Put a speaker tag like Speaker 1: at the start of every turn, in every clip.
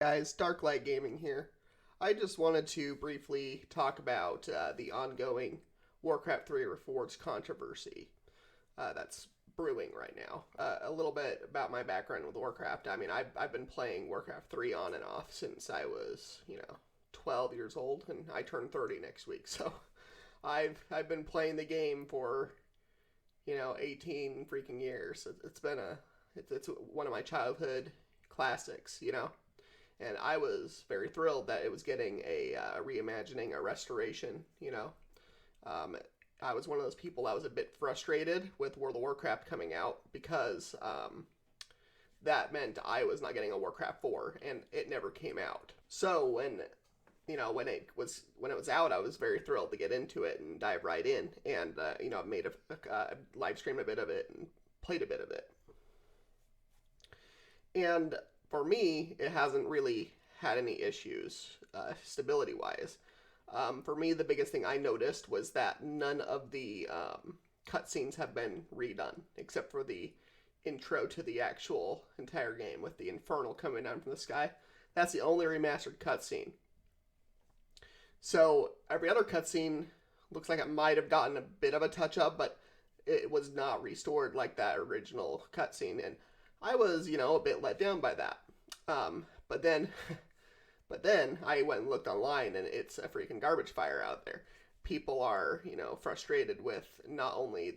Speaker 1: Guys, Darklight Gaming here. I just wanted to briefly talk about the ongoing Warcraft 3 Reforged Controversy that's brewing right now. A little bit about my background with Warcraft. I mean, I've been playing Warcraft 3 on and off since I was, 12 years old, and I turn 30 next week. So I've been playing the game for, 18 freaking years. It's been it's one of my childhood classics. And I was very thrilled that it was getting a reimagining, a restoration. Um, I was one of those people that was a bit frustrated with World of Warcraft coming out because that meant I was not getting a Warcraft 4, and it never came out. So when it was out, I was very thrilled to get into it and dive right in, and I made a live stream a bit of it and played a bit of it. And for me, it hasn't really had any issues stability wise. For me, the biggest thing I noticed was that none of the cutscenes have been redone, except for the intro to the actual entire game with the Infernal coming down from the sky. That's the only remastered cutscene. So every other cutscene looks like it might have gotten a bit of a touch up, but it was not restored like that original cutscene, and I was, a bit let down by that. But then, I went and looked online, and it's a freaking garbage fire out there. People are, frustrated with not only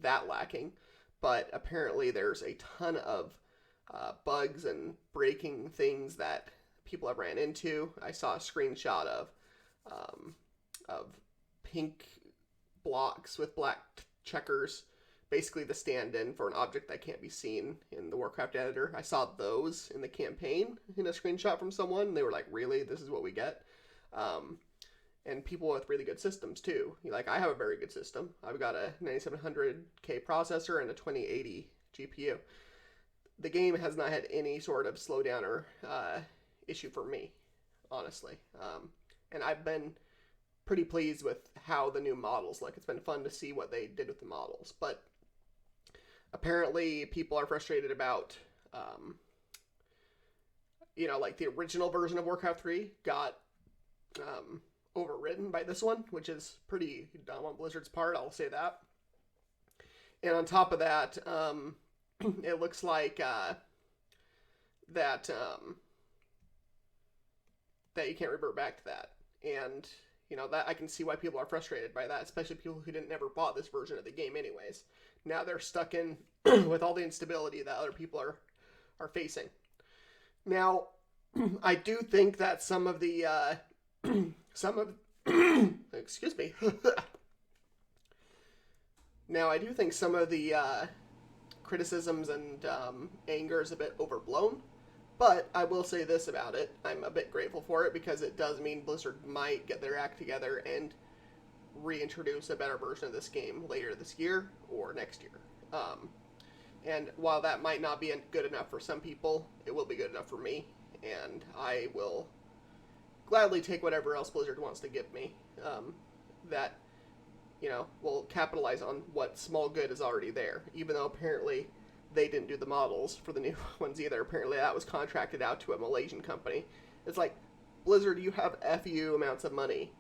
Speaker 1: that lacking, but apparently there's a ton of bugs and breaking things that people have ran into. I saw a screenshot of pink blocks with black checkers, basically the stand-in for an object that can't be seen in the Warcraft editor. I saw those in the campaign in a screenshot from someone, and they were like, really? This is what we get? And people with really good systems, too. Like, I have a very good system. I've got a 9700K processor and a 2080 GPU. The game has not had any sort of slowdown or issue for me, honestly. And I've been pretty pleased with how the new models look. It's been fun to see what they did with the models. But apparently people are frustrated about, like the original version of Warcraft 3 got overridden by this one, which is pretty dumb on Blizzard's part, I'll say that. And on top of that, it looks like that you can't revert back to that. And, that I can see why people are frustrated by that, especially people who didn't never bought this version of the game anyways. Now they're stuck in with all the instability that other people are facing. Now, I do think that some of excuse me. Now, I do think some of the criticisms and anger is a bit overblown. But I will say this about it. I'm a bit grateful for it because it does mean Blizzard might get their act together and reintroduce a better version of this game later this year or next year. And while that might not be good enough for some people, it will be good enough for me. And I will gladly take whatever else Blizzard wants to give me that, will capitalize on what small good is already there. Even though apparently they didn't do the models for the new ones either. Apparently that was contracted out to a Malaysian company. It's like, Blizzard, you have FU amounts of money.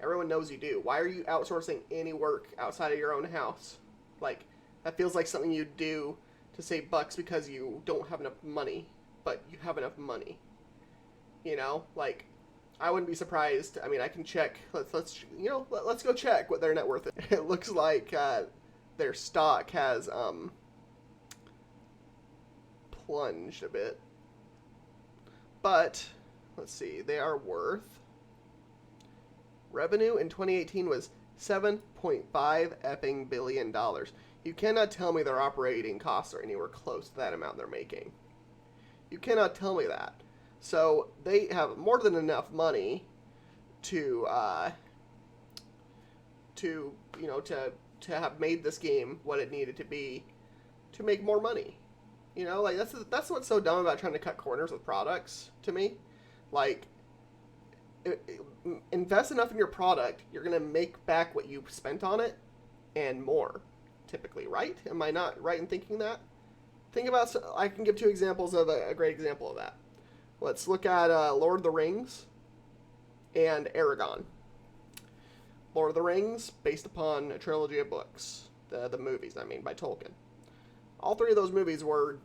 Speaker 1: Everyone knows you do. Why are you outsourcing any work outside of your own house? Like, that feels like something you'd do to save bucks because you don't have enough money, but you have enough money. Like, I wouldn't be surprised. I mean, I can check. Let's go check what their net worth is. It looks like their stock has plunged a bit, but let's see, they are worth, revenue in 2018 was $7.5 effing billion. You cannot tell me their operating costs are anywhere close to that amount they're making. You cannot tell me that. So they have more than enough money to have made this game what it needed to be to make more money. Like, that's what's so dumb about trying to cut corners with products, to me. Like, invest enough in your product, you're going to make back what you spent on it, and more, typically, right? Am I not right in thinking that? I can give two examples of a great example of that. Let's look at Lord of the Rings and Aragon. Lord of the Rings, based upon a trilogy of books, the movies, I mean, by Tolkien. All three of those movies were,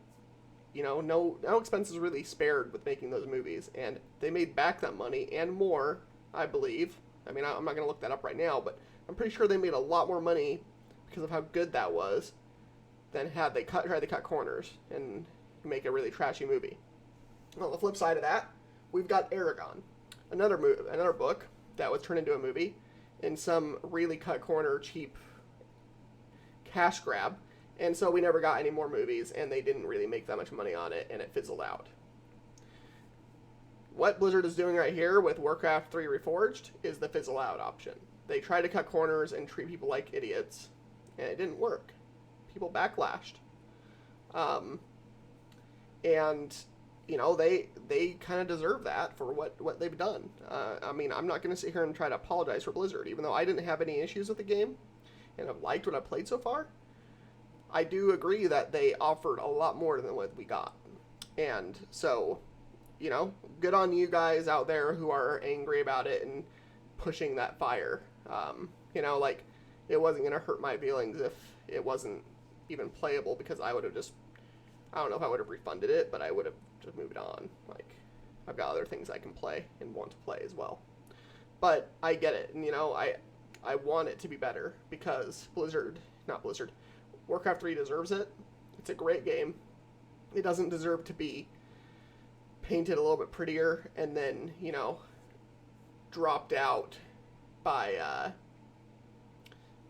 Speaker 1: no expenses really spared with making those movies, and they made back that money and more, I believe. I mean, I'm not going to look that up right now, but I'm pretty sure they made a lot more money because of how good that was than had they tried to cut corners and make a really trashy movie. On the flip side of that, we've got Aragon, another book that was turned into a movie in some really cut corner, cheap cash grab, and so we never got any more movies, and they didn't really make that much money on it, and it fizzled out. What Blizzard is doing right here with Warcraft 3 Reforged is the fizzle out option. They try to cut corners and treat people like idiots, and it didn't work. People backlashed. And they kind of deserve that for what they've done. I mean, I'm not going to sit here and try to apologize for Blizzard, even though I didn't have any issues with the game and have liked what I've played so far. I do agree that they offered a lot more than what we got. And so, good on you guys out there who are angry about it and pushing that fire. It wasn't going to hurt my feelings if it wasn't even playable, because I would have I don't know if I would have refunded it, but I would have just moved on. I've got other things I can play and want to play as well. But I get it, and I want it to be better because Warcraft 3 deserves it. It's a great game. It doesn't deserve to be painted a little bit prettier and then, dropped out by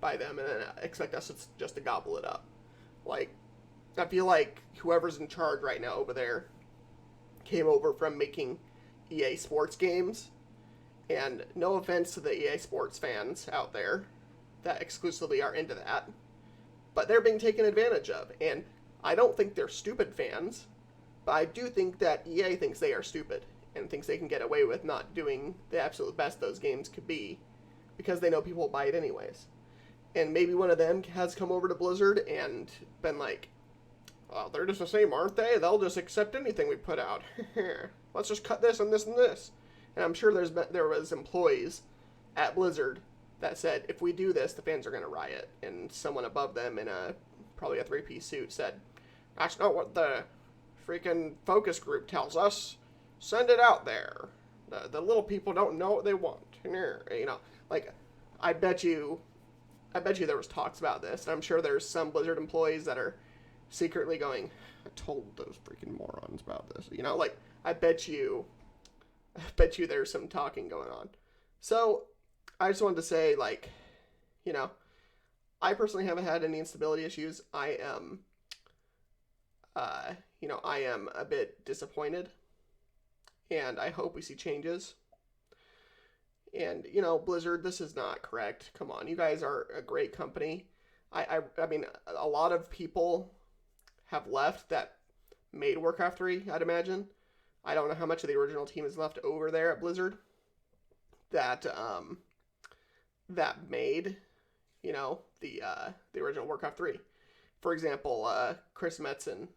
Speaker 1: them and then expect us just to gobble it up. I feel like whoever's in charge right now over there came over from making EA Sports games, and no offense to the EA Sports fans out there that exclusively are into that, but they're being taken advantage of, and I don't think they're stupid fans, but I do think that EA thinks they are stupid and thinks they can get away with not doing the absolute best those games could be because they know people will buy it anyways. And maybe one of them has come over to Blizzard and been like, "Oh, they're just the same, aren't they? They'll just accept anything we put out. Let's just cut this and this and this." And I'm sure there was employees at Blizzard that said, if we do this, the fans are going to riot. And someone above them in probably a three-piece suit said, "That's not what the freaking focus group tells us. Send it out there. The little people don't know what they want." I bet you there was talks about this, and I'm sure there's some Blizzard employees that are secretly going, "I told those freaking morons about this." I bet you there's some talking going on. So I just wanted to say, I personally haven't had any instability issues. I am a bit disappointed, and I hope we see changes. And, Blizzard, this is not correct. Come on, you guys are a great company. I mean, a lot of people have left that made Warcraft 3, I'd imagine. I don't know how much of the original team is left over there at Blizzard that made, the original Warcraft 3. For example, Chris Metzen,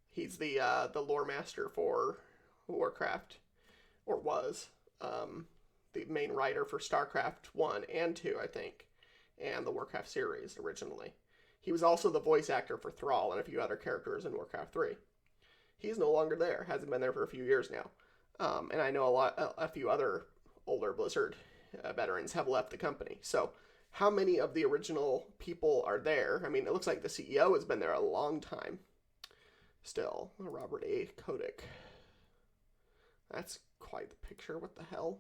Speaker 1: he's the lore master for Warcraft, or was. The main writer for StarCraft 1 and 2, I think, and the Warcraft series originally. He was also the voice actor for Thrall and a few other characters in Warcraft 3. He's no longer there, hasn't been there for a few years now. And I know a few other older Blizzard veterans have left the company. So how many of the original people are there? I mean, it looks like the CEO has been there a long time. Still, Robert A. Kotick. That's quite the picture. What the hell?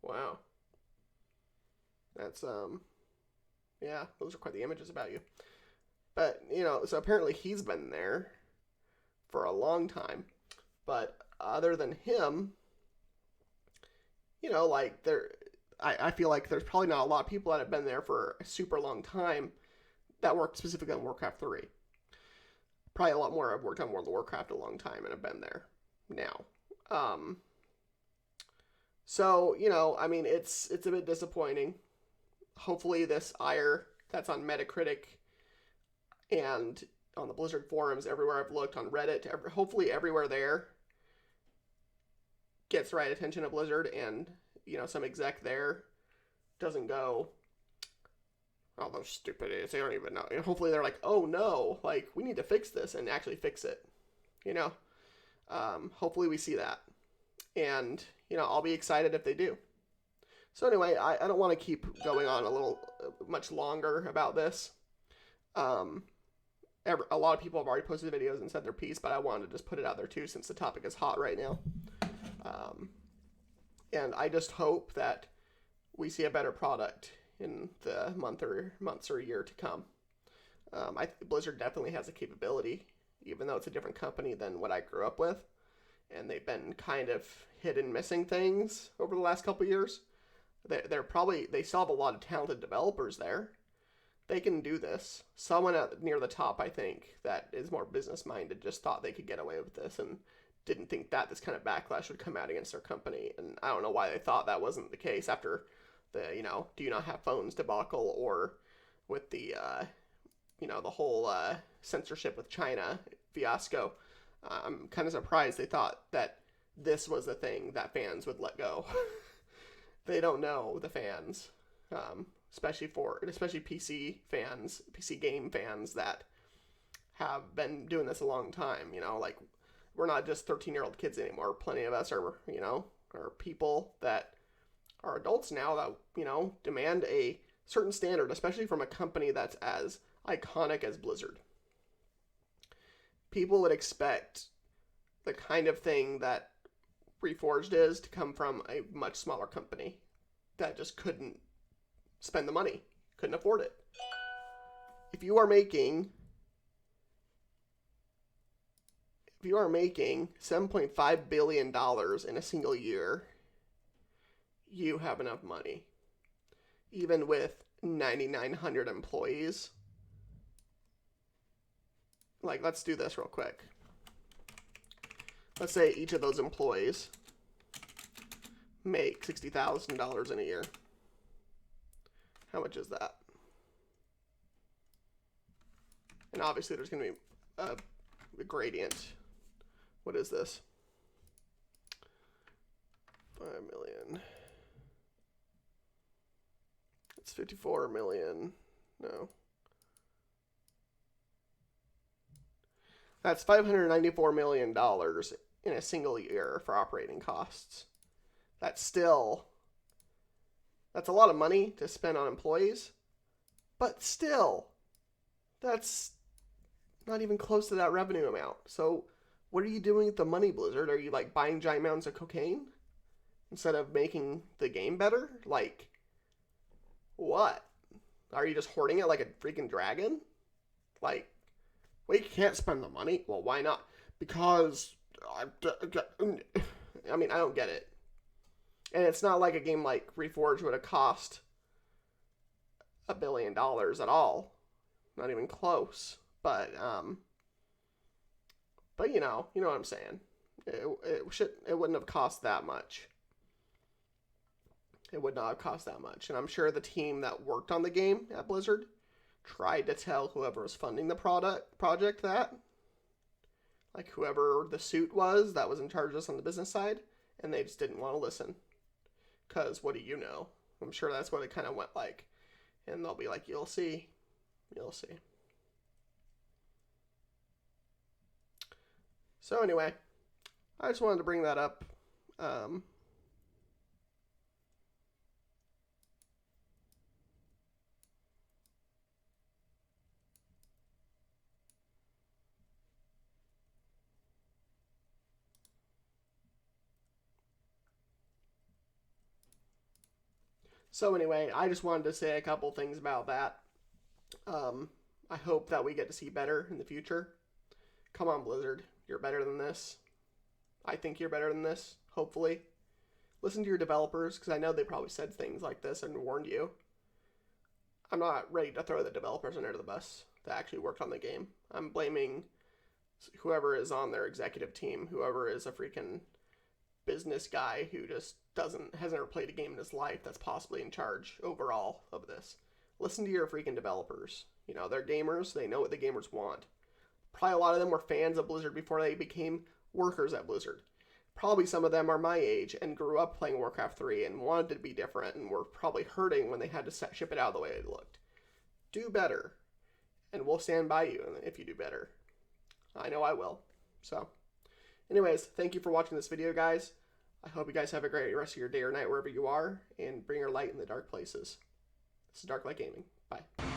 Speaker 1: Wow. That's, yeah, those are quite the images about you. But, so apparently he's been there for a long time. But other than him, I feel like there's probably not a lot of people that have been there for a super long time that worked specifically on Warcraft 3. Probably a lot more have worked on World of Warcraft a long time and have been there now. So, I mean, it's a bit disappointing. Hopefully this ire that's on Metacritic and on the Blizzard forums, everywhere I've looked, on Reddit, hopefully everywhere there gets the right attention of Blizzard, and some exec there doesn't go, oh, those stupid idiots, they don't even know. Hopefully they're like, oh no, like, we need to fix this, and actually fix it. Hopefully we see that, and I'll be excited if they do. So anyway, I don't want to keep going on a little much longer about this. A lot of people have already posted videos and said their piece, but I wanted to just put it out there too, since the topic is hot right now. And I just hope that we see a better product in the months or year to come. I think Blizzard definitely has the capability, even though it's a different company than what I grew up with, and they've been kind of hit and missing things over the last couple years. They still have a lot of talented developers there. They can do this. Someone near the top, I think, that is more business minded just thought they could get away with this and didn't think that this kind of backlash would come out against their company. And I don't know why they thought that wasn't the case after the, do you not have phones debacle, or with the, the whole censorship with China fiasco. I'm kind of surprised they thought that this was the thing that fans would let go. They don't know the fans, especially PC fans, PC game fans that have been doing this a long time. Like, we're not just 13-year-old kids anymore. Plenty of us are, are people that are adults now that, demand a certain standard, especially from a company that's as iconic as Blizzard. People would expect the kind of thing that Reforged is to come from a much smaller company that just couldn't spend the money, couldn't afford it. If you are making $7.5 billion in a single year, you have enough money. Even with 9,900 employees. Like, let's do this real quick. Let's say each of those employees make $60,000 in a year. How much is that? And obviously there's going to be a gradient. What is this? 5 million. It's 54 million. No. That's $594 million in a single year for operating costs. That's a lot of money to spend on employees, but still, that's not even close to that revenue amount. So what are you doing with the money, Blizzard? Are you like buying giant amounts of cocaine instead of making the game better? Like, what? Are you just hoarding it like a freaking dragon? Like, well, you can't spend the money. Well, why not? Because, I don't get it. And it's not like a game like Reforged would have cost $1 billion at all. Not even close. But you know what I'm saying. It wouldn't have cost that much. It would not have cost that much. And I'm sure the team that worked on the game at Blizzard tried to tell whoever was funding the project that. Like, whoever the suit was that was in charge of this on the business side. And they just didn't want to listen. Because what do you know? I'm sure that's what it kind of went like. And they'll be like, you'll see. You'll see. So anyway, I just wanted to bring that up. So anyway, I just wanted to say a couple things about that. I hope that we get to see better in the future. Come on, Blizzard. You're better than this. I think you're better than this, hopefully. Listen to your developers, because I know they probably said things like this and warned you. I'm not ready to throw the developers under the bus that actually worked on the game. I'm blaming whoever is on their executive team, whoever is a freaking business guy who just hasn't ever played a game in his life that's possibly in charge overall of this. Listen to your freaking developers. They're gamers. They know what the gamers want. Probably a lot of them were fans of Blizzard before they became workers at Blizzard. Probably some of them are my age and grew up playing Warcraft 3 and wanted to be different and were probably hurting when they had to ship it out the way it looked. Do better, and we'll stand by you if you do better. I know I will. So, anyways, thank you for watching this video, guys. I hope you guys have a great rest of your day or night wherever you are, and bring your light in the dark places. This is Dark Light Gaming. Bye.